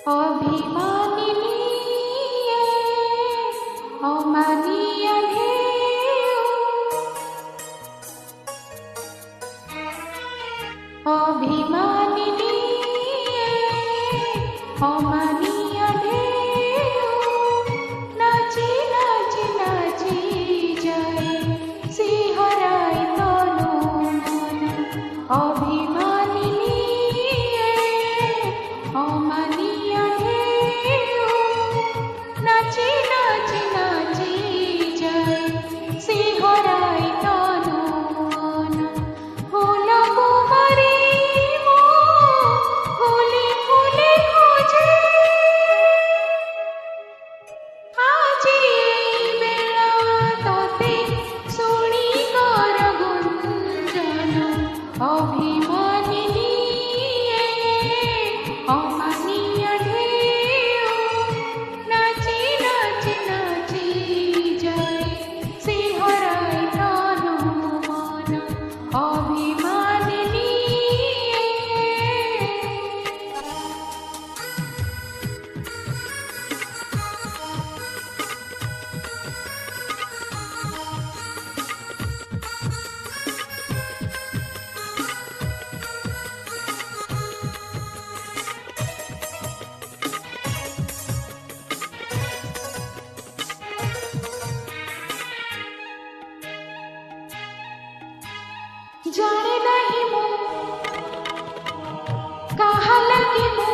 অভিমানিনী অমানিয়া ঢেউ অভিমানিনী অমানিয়া ঢেউ নাচি নাচি নাচি যায় শিহরায় তনু মন অভিমানিনী অমানিয়া ঢেউ নাচি নাচি নাচি যায় শিহরায় তনু মন ফুল কুমারী মো ফুলে ফুলে খোঁজে আজি এই বেলা তোতে শুনি কর গুঞ্জন অভিমানিনী অমানিয়া ঢেউ নাচি নাচি নাচি যায় শিহরায় তনু মন অভিমানিনী जाने नहीं मो कहा लगी मो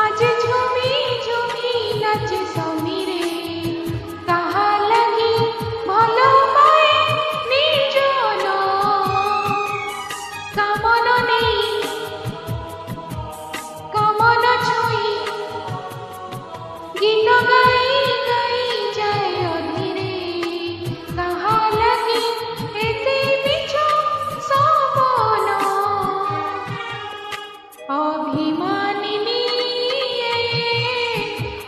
आज झूमी झूमी नाचे समीरे कहा लगी भलो पाए निर्जन कामन नहीं कामन छुई गीत गाई गाई जाए अधीरे कहा लगी एते बिछ सपन अभिमानिनी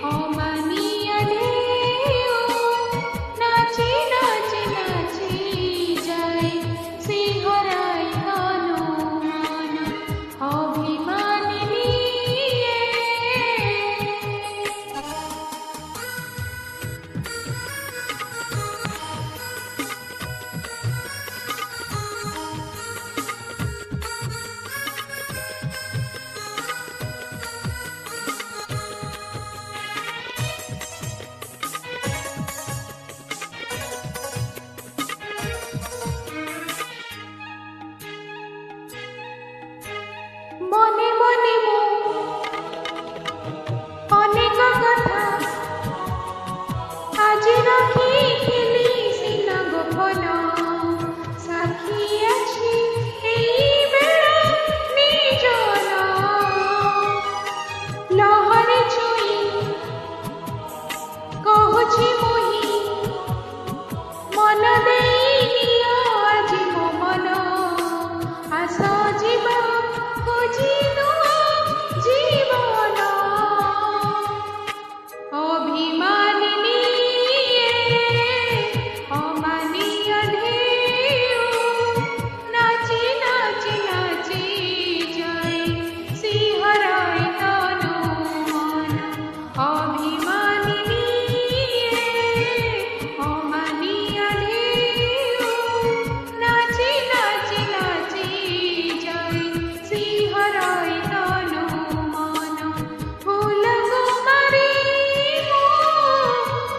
अमानिया ढेउ नाची नाची नाची जाए शिहराय तनु मन अभिमानिनी মনে মনে মো অনেক কথা আজ রাখিলি সিনা গোপন সাক্ষী আছি এই বেলা নির্জন লহরে ছুঁই কহুছি মুহি মন দেই নিও আজি মো মন আস ଯିବା ଖୋଜି ନୂଆ ଜୀବନ ଅଭିମାନିନୀ ଅମାନିଆ ଢେଉ ନାଚି ନାଚି ନାଚି ଯାଏ ଶିହରାୟ ତନୁ ମନ ଅଭିମାନିନୀ ଅମାନିଆ ଢେଉ ନାଚି ନାଚି ନାଚି যায় শিহরায় তনু মন ফুল কুমারী মো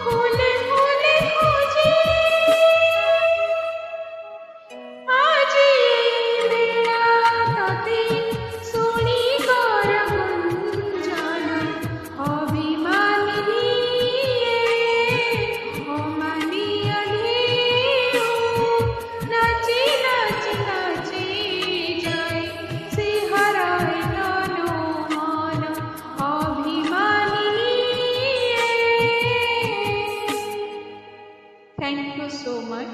ফুলে ফুলে খোঁজে আজি এই বেলা তোতে শুনি কর গুঞ্জন অভিমানিনী অমানিয়া ঢেউ নাচি নাচি নাচি যায় শিহরায় তনু মন অভিমানিনী Thank you so much.